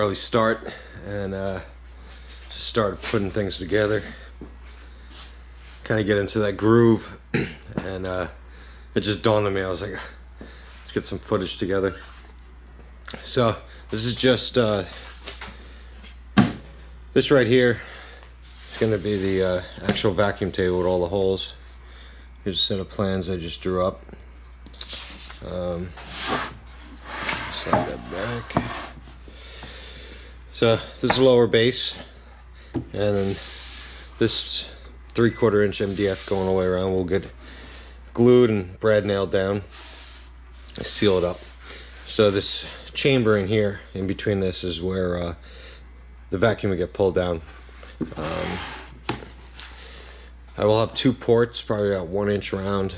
early start and just start putting things together. Kind of get into that groove, and it just dawned on me. I was like, let's get some footage together. So this is just this right here is going to be the actual vacuum table with all the holes. Here's a set of plans I just drew up. Slide that back. So this is the lower base, and then this 3/4 inch MDF going all the way around will get glued and brad nailed down. I seal it up. So this chamber in here, in between this, is where the vacuum will get pulled down. I will have 2 ports, probably about 1 inch round,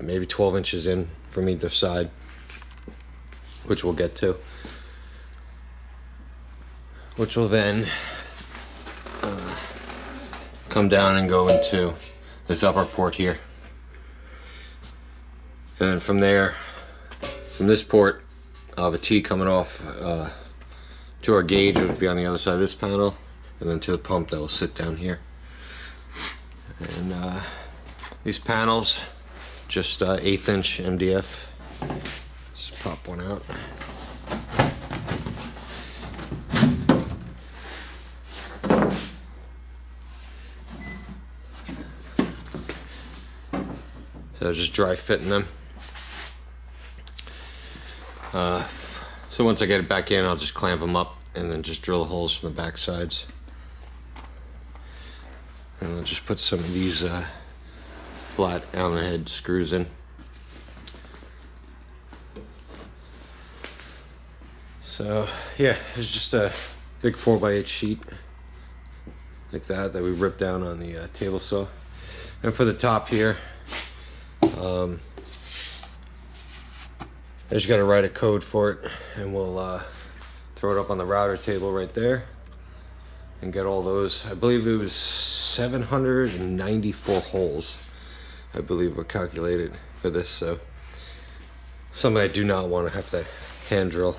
maybe 12 inches in from either side, which we'll get to. Which will then come down and go into this upper port here. And then from there, from this port, I'll have a T coming off to our gauge, which will be on the other side of this panel, and then to the pump that will sit down here. And these panels, just 1/8 inch MDF. Let's pop one out. So just dry fitting them. So once I get it back in, I'll just clamp them up and then just drill the holes from the back sides. And I'll just put some of these flat Allen head screws in. So yeah, it's just a big 4x8 sheet like that we ripped down on the table saw. And for the top here, I just got to write a code for it, and we'll throw it up on the router table right there and get all those. I believe it was 794 holes, I believe, were calculated for this. So something I do not want to have to hand drill.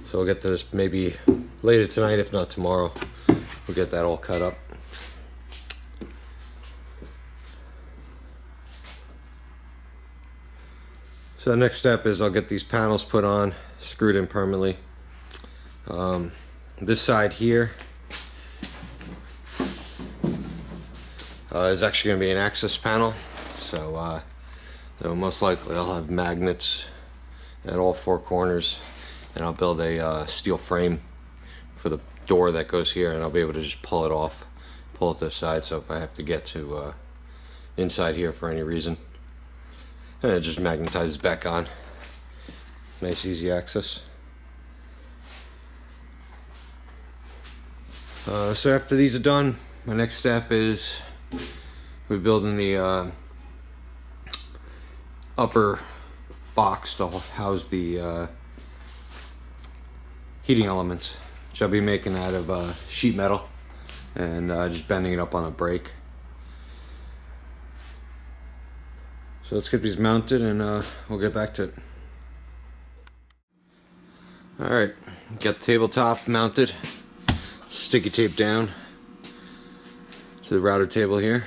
So we'll get to this maybe later tonight, if not tomorrow. We'll get that all cut up. So the next step is I'll get these panels put on, screwed in permanently. This side here is actually going to be an access panel. So most likely I'll have magnets at all 4 corners, and I'll build a steel frame for the door that goes here, and I'll be able to just pull it off, pull it to the side, so if I have to get to inside here for any reason. And it just magnetizes back on. Nice, easy access. So after these are done, my next step is we're building the upper box to house the heating elements, which I'll be making out of sheet metal and just bending it up on a brake. So let's get these mounted, and we'll get back to it. Alright, got the tabletop mounted. Sticky tape down to the router table here.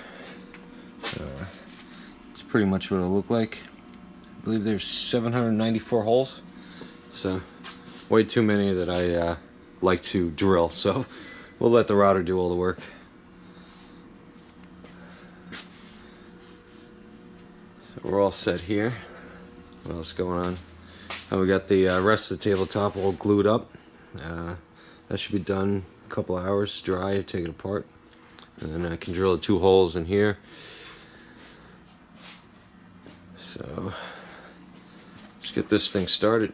It's pretty much what it'll look like. I believe there's 794 holes. So way too many that I like to drill. So we'll let the router do all the work. We're all set here. What else is going on? And we got the rest of the tabletop all glued up. That should be done a couple hours, dry, take it apart. And then I can drill the 2 holes in here. So, let's get this thing started.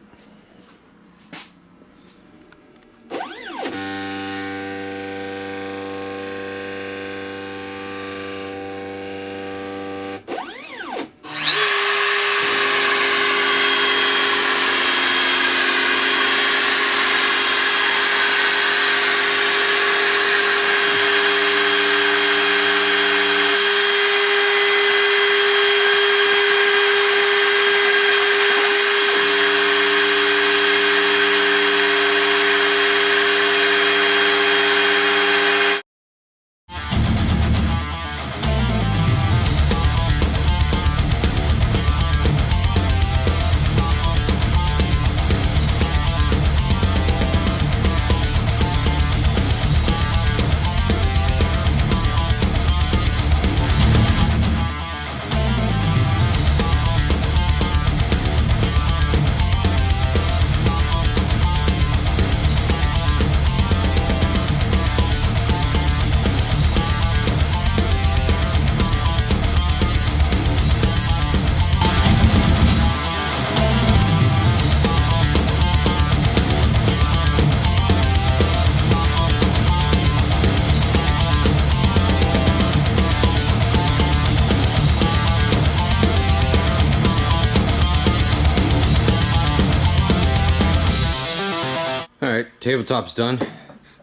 tabletop's done.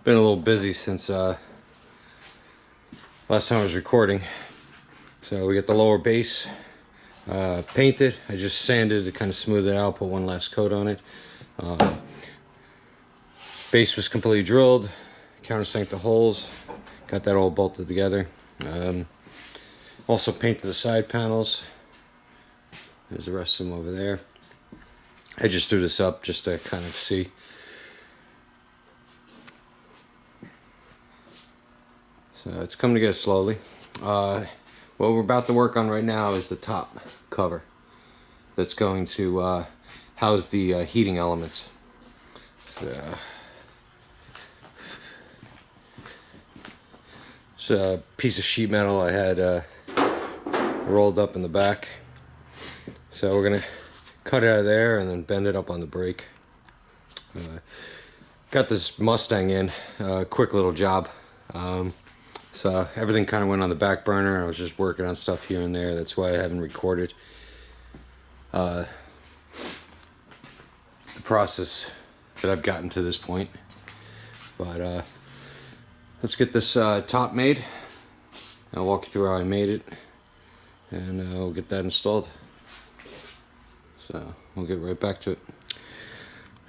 Been a little busy since last time I was recording. So we got the lower base painted. I just sanded to kind of smooth it out, put one last coat on it. Base was completely drilled, countersank the holes, got that all bolted together. Also painted the side panels. There's the rest of them over there. I just threw this up just to kind of see. So it's coming together slowly. What we're about to work on right now is the top cover that's going to house the heating elements. So it's a piece of sheet metal I had rolled up in the back. So we're gonna cut it out of there and then bend it up on the brake. Got this Mustang in, quick little job. So everything kind of went on the back burner. I was just working on stuff here and there. That's why I haven't recorded the process that I've gotten to this point. But let's get this top made. I'll walk you through how I made it, and we'll get that installed. So we'll get right back to it.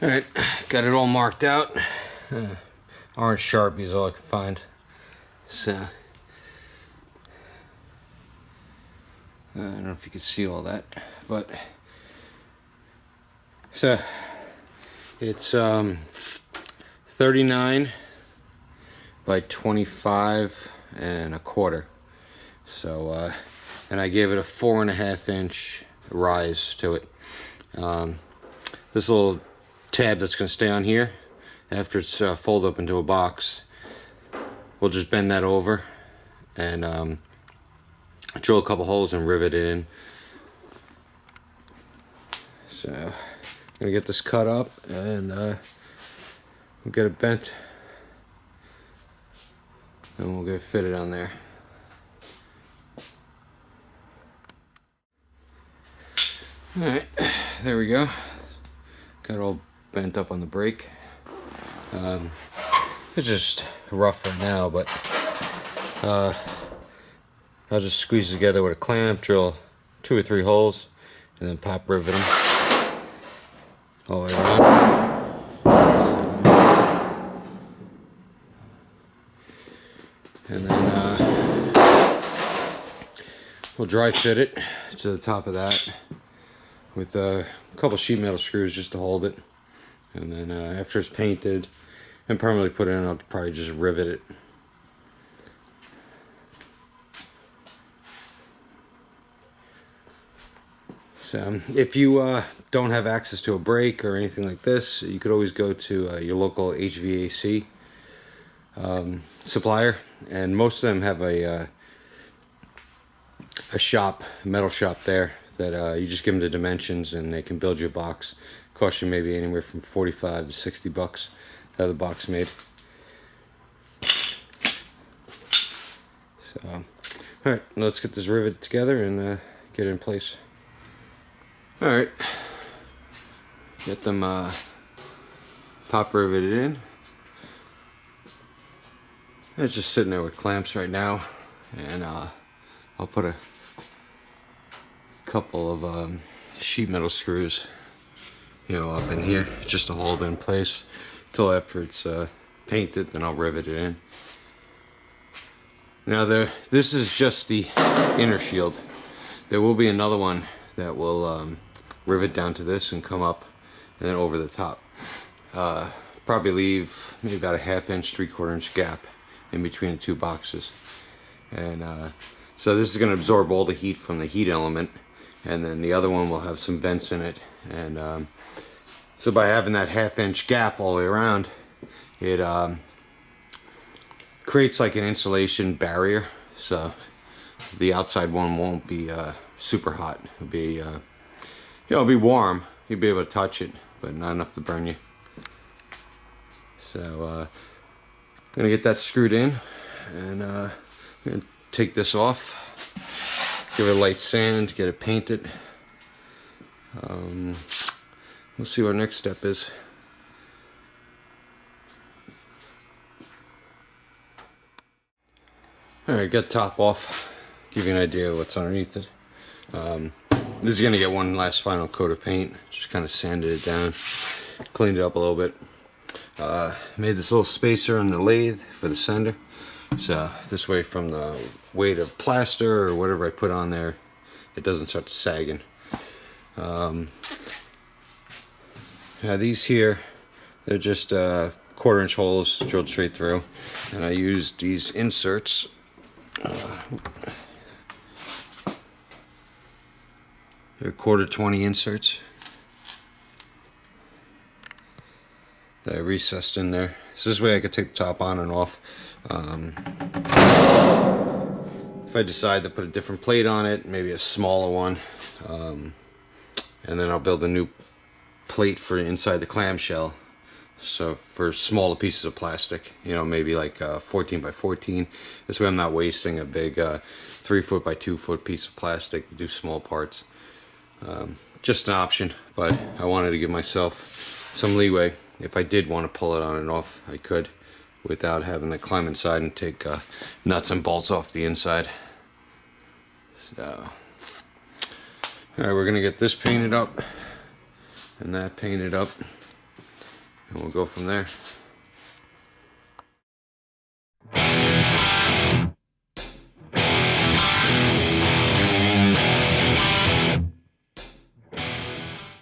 Alright, got it all marked out. Orange Sharpie is all I can find. So I don't know if you can see all that, but so it's 39 by 25 and a quarter. So and I gave it a 4.5 inch rise to it. This little tab that's going to stay on here, after it's folded up into a box, we'll just bend that over and drill a couple holes and rivet it in. So I'm gonna get this cut up and we'll get it bent and we'll get it fitted on there. Alright, there we go. Got it all bent up on the brake. It's just rough right now, but I'll just squeeze it together with a clamp, drill 2 or 3 holes, and then pop rivet them all the way around. And then we'll dry fit it to the top of that with a couple sheet metal screws just to hold it. And then after it's painted and permanently put in, I'll probably just rivet it. So if you don't have access to a brake or anything like this, you could always go to your local HVAC supplier, and most of them have a shop, metal shop there that you just give them the dimensions and they can build you a box. Cost you maybe anywhere from 45 to 60 bucks to have the box made. So, alright, let's get this riveted together and get it in place. Alright, get them pop riveted in. It's just sitting there with clamps right now, and I'll put a couple of sheet metal screws, up in here just to hold it in place till after it's painted. Then I'll rivet it in. Now this is just the inner shield. There will be another one that will rivet down to this and come up and then over the top. Probably leave maybe about a 1/2 inch, 3/4 inch gap in between the 2 boxes. And so this is going to absorb all the heat from the heat element, and then the other one will have some vents in it. And so by having that 1/2 inch gap all the way around, it creates like an insulation barrier, so the outside one won't be super hot. It'll be it'll be warm. You'll be able to touch it, but not enough to burn you. So I'm gonna get that screwed in, and I'm gonna take this off, give it a light sand, get it painted. We'll see what our next step is. Alright, get top off. Give you an idea of what's underneath it. This is going to get one last final coat of paint. Just kind of sanded it down. Cleaned it up a little bit. Made this little spacer on the lathe for the sender. So this way, from the weight of plaster or whatever I put on there, it doesn't start sagging. These here, they're just 1/4 inch holes drilled straight through, and I used these inserts. They're 1/4 inserts that I recessed in there. So this way I could take the top on and off. If I decide to put a different plate on it, maybe a smaller one, and then I'll build a new plate for inside the clamshell. So for smaller pieces of plastic, you know, maybe like 14 by 14. This way I'm not wasting a big 3 foot by 2 foot piece of plastic to do small parts. Just an option, but I wanted to give myself some leeway. If I did want to pull it on and off, I could, without having to climb inside and take nuts and bolts off the inside. So, alright, we're gonna get this painted up and that painted up, and we'll go from there.